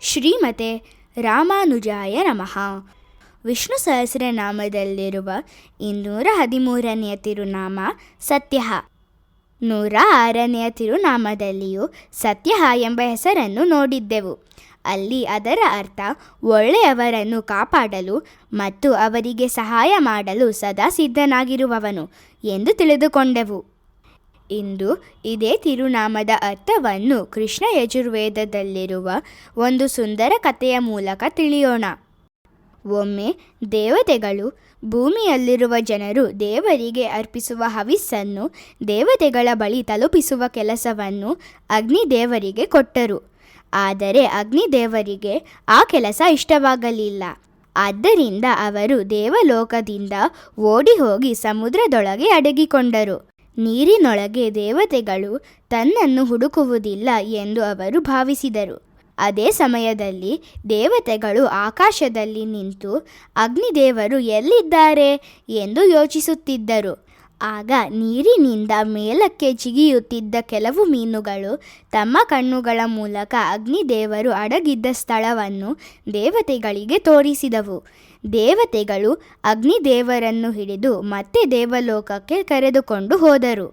ಶ್ರೀಮತೆ ರಾಮಾನುಜಾಯ ನಮಃ. ವಿಷ್ಣು ಸಹಸ್ರನಾಮದಲ್ಲಿರುವ 213ನೆಯ ತಿರುನಾಮ ಸತ್ಯ. 106ನೆಯ ತಿರುನಾಮದಲ್ಲಿಯೂ ಸತ್ಯ ಎಂಬ ಹೆಸರನ್ನು ನೋಡಿದ್ದೆವು. ಅಲ್ಲಿ ಅದರ ಅರ್ಥ ಒಳ್ಳೆಯವರನ್ನು ಕಾಪಾಡಲು ಮತ್ತು ಅವರಿಗೆ ಸಹಾಯ ಮಾಡಲು ಸದಾ ಸಿದ್ಧನಾಗಿರುವವನು ಎಂದು ತಿಳಿದುಕೊಂಡೆವು. ಇಂದು ಇದೇ ತಿರುನಾಮದ ಅರ್ಥವನ್ನು ಕೃಷ್ಣ ಯಜುರ್ವೇದದಲ್ಲಿರುವ ಒಂದು ಸುಂದರ ಕಥೆಯ ಮೂಲಕ ತಿಳಿಯೋಣ. ಒಮ್ಮೆ ದೇವತೆಗಳು ಭೂಮಿಯಲ್ಲಿರುವ ಜನರು ದೇವರಿಗೆ ಅರ್ಪಿಸುವ ಹವಿಸ್ಸನ್ನು ದೇವತೆಗಳ ಬಳಿ ತಲುಪಿಸುವ ಕೆಲಸವನ್ನು ಅಗ್ನಿದೇವರಿಗೆ ಕೊಟ್ಟರು. ಆದರೆ ಅಗ್ನಿದೇವರಿಗೆ ಆ ಕೆಲಸ ಇಷ್ಟವಾಗಲಿಲ್ಲ. ಆದ್ದರಿಂದ ಅವರು ದೇವಲೋಕದಿಂದ ಓಡಿ ಹೋಗಿ ಸಮುದ್ರದೊಳಗೆ ಅಡಗಿಕೊಂಡರು. ನೀರಿನೊಳಗೆ ದೇವತೆಗಳು ತನ್ನನ್ನು ಹುಡುಕುವುದಿಲ್ಲ ಎಂದು ಅವರು ಭಾವಿಸಿದರು. ಅದೇ ಸಮಯದಲ್ಲಿ ದೇವತೆಗಳು ಆಕಾಶದಲ್ಲಿ ನಿಂತು ಅಗ್ನಿದೇವರು ಎಲ್ಲಿದ್ದಾರೆ ಎಂದು ಯೋಚಿಸುತ್ತಿದ್ದರು. ಆಗ ನೀರಿನಿಂದ ಮೇಲಕ್ಕೆ ಜಿಗಿಯುತ್ತಿದ್ದ ಕೆಲವು ಮೀನುಗಳು ತಮ್ಮ ಕಣ್ಣುಗಳ ಮೂಲಕ ಅಗ್ನಿದೇವರು ಅಡಗಿದ್ದ ಸ್ಥಳವನ್ನು ದೇವತೆಗಳಿಗೆ ತೋರಿಸಿದವು. ದೇವತೆಗಳು ಅಗ್ನಿದೇವರನ್ನು ಹಿಡಿದು ಮತ್ತೆ ದೇವಲೋಕಕ್ಕೆ ಕರೆದುಕೊಂಡು ಹೋದರು.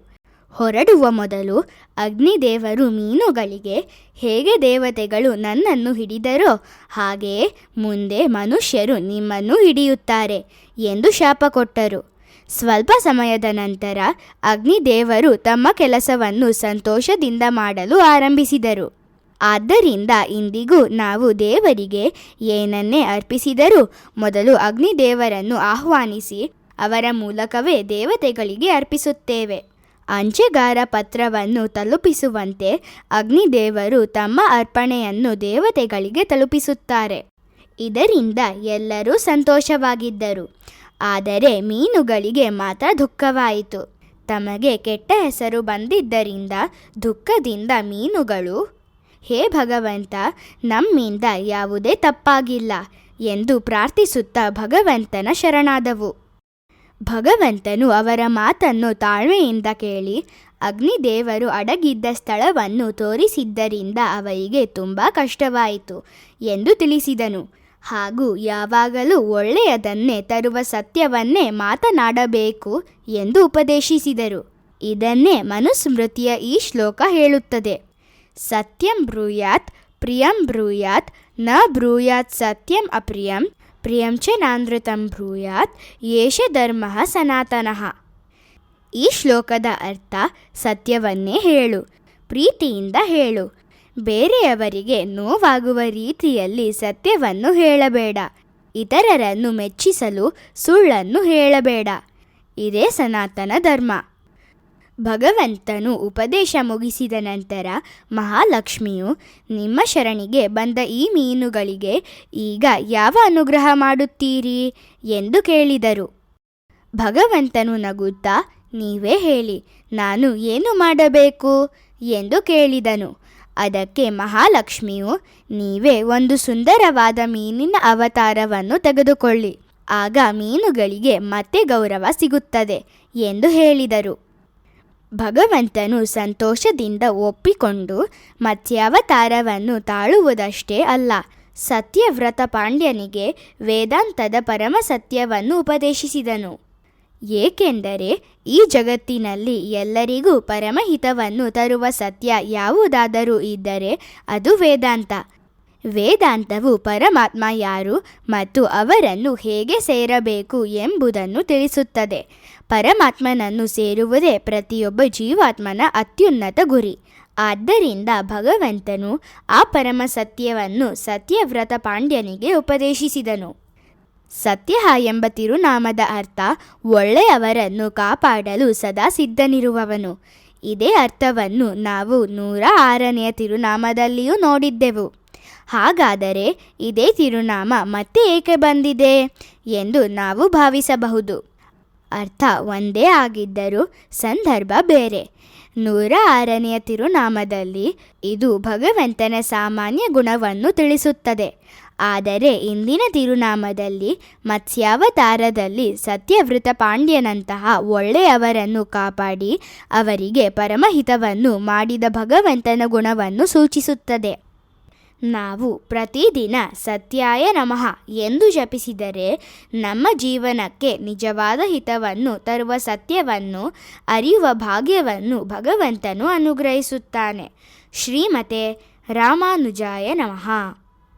ಹೊರಡುವ ಮೊದಲು ಅಗ್ನಿದೇವರು ಮೀನುಗಳಿಗೆ, ಹೇಗೆ ದೇವತೆಗಳು ನನ್ನನ್ನು ಹಿಡಿದರೋ ಹಾಗೆಯೇ ಮುಂದೆ ಮನುಷ್ಯರು ನಿಮ್ಮನ್ನು ಹಿಡಿಯುತ್ತಾರೆ ಎಂದು ಶಾಪ ಕೊಟ್ಟರು. ಸ್ವಲ್ಪ ಸಮಯದ ನಂತರ ಅಗ್ನಿದೇವರು ತಮ್ಮ ಕೆಲಸವನ್ನು ಸಂತೋಷದಿಂದ ಮಾಡಲು ಆರಂಭಿಸಿದರು. ಆದ್ದರಿಂದ ಇಂದಿಗೂ ನಾವು ದೇವರಿಗೆ ಏನನ್ನೇ ಅರ್ಪಿಸಿದರೂ ಮೊದಲು ಅಗ್ನಿದೇವರನ್ನು ಆಹ್ವಾನಿಸಿ ಅವರ ಮೂಲಕವೇ ದೇವತೆಗಳಿಗೆ ಅರ್ಪಿಸುತ್ತೇವೆ. ಅಂಚೆಗಾರ ಪತ್ರವನ್ನು ತಲುಪಿಸುವಂತೆ ಅಗ್ನಿದೇವರು ತಮ್ಮ ಅರ್ಪಣೆಯನ್ನು ದೇವತೆಗಳಿಗೆ ತಲುಪಿಸುತ್ತಾರೆ. ಇದರಿಂದ ಎಲ್ಲರೂ ಸಂತೋಷವಾಗಿದ್ದರು. ಆದರೆ ಮೀನುಗಳಿಗೆ ಮಾತ್ರ ದುಃಖವಾಯಿತು. ತಮಗೆ ಕೆಟ್ಟ ಹೆಸರು ಬಂದಿದ್ದರಿಂದ ದುಃಖದಿಂದ ಮೀನುಗಳು, ಹೇ ಭಗವಂತ, ನಮ್ಮಿಂದ ಯಾವುದೇ ತಪ್ಪಾಗಿಲ್ಲ ಎಂದು ಪ್ರಾರ್ಥಿಸುತ್ತಾ ಭಗವಂತನ ಶರಣಾದವು. ಭಗವಂತನು ಅವರ ಮಾತನ್ನು ತಾಳ್ಮೆಯಿಂದ ಕೇಳಿ ಅಗ್ನಿದೇವರು ಅಡಗಿದ್ದ ಸ್ಥಳವನ್ನು ತೋರಿಸಿದ್ದರಿಂದ ಅವರಿಗೆ ತುಂಬ ಕಷ್ಟವಾಯಿತು ಎಂದು ತಿಳಿಸಿದನು. ಹಾಗೂ ಯಾವಾಗಲೂ ಒಳ್ಳೆಯದನ್ನೇ ತರುವ ಸತ್ಯವನ್ನೇ ಮಾತನಾಡಬೇಕು ಎಂದು ಉಪದೇಶಿಸಿದರು. ಇದನ್ನೇ ಮನುಸ್ಮೃತಿಯ ಈ ಶ್ಲೋಕ ಹೇಳುತ್ತದೆ. ಸತ್ಯಂ ಬ್ರೂಯಾತ್ ಪ್ರಿಯಂ ಬ್ರೂಯಾತ್ ನ ಬ್ರೂಯಾತ್ ಸತ್ಯಂ ಅಪ್ರಿಯಂ ಪ್ರಿಯಂ ಚ ನಾನೃತಂ ಬ್ರೂಯಾತ್ ಯೇಷ ಧರ್ಮಃ ಸನಾತನಃ. ಈ ಶ್ಲೋಕದ ಅರ್ಥ ಸತ್ಯವನ್ನೇ ಹೇಳು, ಪ್ರೀತಿಯಿಂದ ಹೇಳು, ಬೇರೆಯವರಿಗೆ ನೋವಾಗುವ ರೀತಿಯಲ್ಲಿ ಸತ್ಯವನ್ನು ಹೇಳಬೇಡ, ಇತರರನ್ನು ಮೆಚ್ಚಿಸಲು ಸುಳ್ಳನ್ನು ಹೇಳಬೇಡ. ಇದೇ ಸನಾತನ ಧರ್ಮ. ಭಗವಂತನು ಉಪದೇಶ ಮುಗಿಸಿದ ನಂತರ ಮಹಾಲಕ್ಷ್ಮಿಯು, ನಿಮ್ಮ ಶರಣಿಗೆ ಬಂದ ಈ ಮೀನುಗಳಿಗೆ ಈಗ ಯಾವ ಅನುಗ್ರಹ ಮಾಡುತ್ತೀರಿ ಎಂದು ಕೇಳಿದರು. ಭಗವಂತನು ನಗುತ್ತಾ, ನೀವೇ ಹೇಳಿ, ನಾನು ಏನು ಮಾಡಬೇಕು ಎಂದು ಕೇಳಿದನು. ಅದಕ್ಕೆ ಮಹಾಲಕ್ಷ್ಮಿಯು, ನೀವೇ ಒಂದು ಸುಂದರವಾದ ಮೀನಿನ ಅವತಾರವನ್ನು ತೆಗೆದುಕೊಳ್ಳಿ, ಆಗ ಮೀನುಗಳಿಗೆ ಮತ್ತೆ ಗೌರವ ಸಿಗುತ್ತದೆ ಎಂದು ಹೇಳಿದರು. ಭಗವಂತನು ಸಂತೋಷದಿಂದ ಒಪ್ಪಿಕೊಂಡು ಮತ್ಸ್ಯಾವತಾರವನ್ನು ತಾಳುವುದಷ್ಟೇ ಅಲ್ಲ, ಸತ್ಯವ್ರತ ಪಾಂಡ್ಯನಿಗೆ ವೇದಾಂತದ ಪರಮ ಸತ್ಯವನ್ನು ಉಪದೇಶಿಸಿದನು. ಏಕೆಂದರೆ ಈ ಜಗತ್ತಿನಲ್ಲಿ ಎಲ್ಲರಿಗೂ ಪರಮಹಿತವನ್ನು ತರುವ ಸತ್ಯ ಯಾವುದಾದರೂ ಇದ್ದರೆ ಅದು ವೇದಾಂತ. ವೇದಾಂತವು ಪರಮಾತ್ಮ ಯಾರು ಮತ್ತು ಅವರನ್ನು ಹೇಗೆ ಸೇರಬೇಕು ಎಂಬುದನ್ನು ತಿಳಿಸುತ್ತದೆ. ಪರಮಾತ್ಮನನ್ನು ಸೇರುವುದೇ ಪ್ರತಿಯೊಬ್ಬ ಜೀವಾತ್ಮನ ಅತ್ಯುನ್ನತ ಗುರಿ. ಆದ್ದರಿಂದ ಭಗವಂತನು ಆ ಪರಮ ಸತ್ಯವನ್ನು ಸತ್ಯವ್ರತ ಪಾಂಡ್ಯನಿಗೆ ಉಪದೇಶಿಸಿದನು. ಸತ್ಯ ಎಂಬ ತಿರುನಾಮದ ಅರ್ಥ ಒಳ್ಳೆಯವರನ್ನು ಕಾಪಾಡಲು ಸದಾ ಸಿದ್ಧನಿರುವವನು. ಇದೇ ಅರ್ಥವನ್ನು ನಾವು 106ನೆಯ ತಿರುನಾಮದಲ್ಲಿಯೂ ನೋಡಿದ್ದೆವು. ಹಾಗಾದರೆ ಇದೇ ತಿರುನಾಮ ಮತ್ತೆ ಏಕೆ ಬಂದಿದೆ ಎಂದು ನಾವು ಭಾವಿಸಬಹುದು. ಅರ್ಥ ಒಂದೇ ಆಗಿದ್ದರೂ ಸಂದರ್ಭ ಬೇರೆ. 106ನೆಯ ತಿರುನಾಮದಲ್ಲಿ ಇದು ಭಗವಂತನ ಸಾಮಾನ್ಯ ಗುಣವನ್ನು ತಿಳಿಸುತ್ತದೆ. ಆದರೆ ಇಂದಿನ ತಿರುನಾಮದಲ್ಲಿ ಮತ್ಸ್ಯಾವತಾರದಲ್ಲಿ ಸತ್ಯವ್ರತ ಪಾಂಡ್ಯನಂತಹ ಒಳ್ಳೆಯವರನ್ನು ಕಾಪಾಡಿ ಅವರಿಗೆ ಪರಮಹಿತವನ್ನು ಮಾಡಿದ ಭಗವಂತನ ಗುಣವನ್ನು ಸೂಚಿಸುತ್ತದೆ. ನಾವು ಪ್ರತಿದಿನ ಸತ್ಯಾಯ ನಮಃ ಎಂದು ಜಪಿಸಿದರೆ ನಮ್ಮ ಜೀವನಕ್ಕೆ ನಿಜವಾದ ಹಿತವನ್ನು ತರುವ ಸತ್ಯವನ್ನು ಅರಿಯುವ ಭಾಗ್ಯವನ್ನು ಭಗವಂತನು ಅನುಗ್ರಹಿಸುತ್ತಾನೆ. ಶ್ರೀಮತೆ ರಾಮಾನುಜಾಯ ನಮಃ.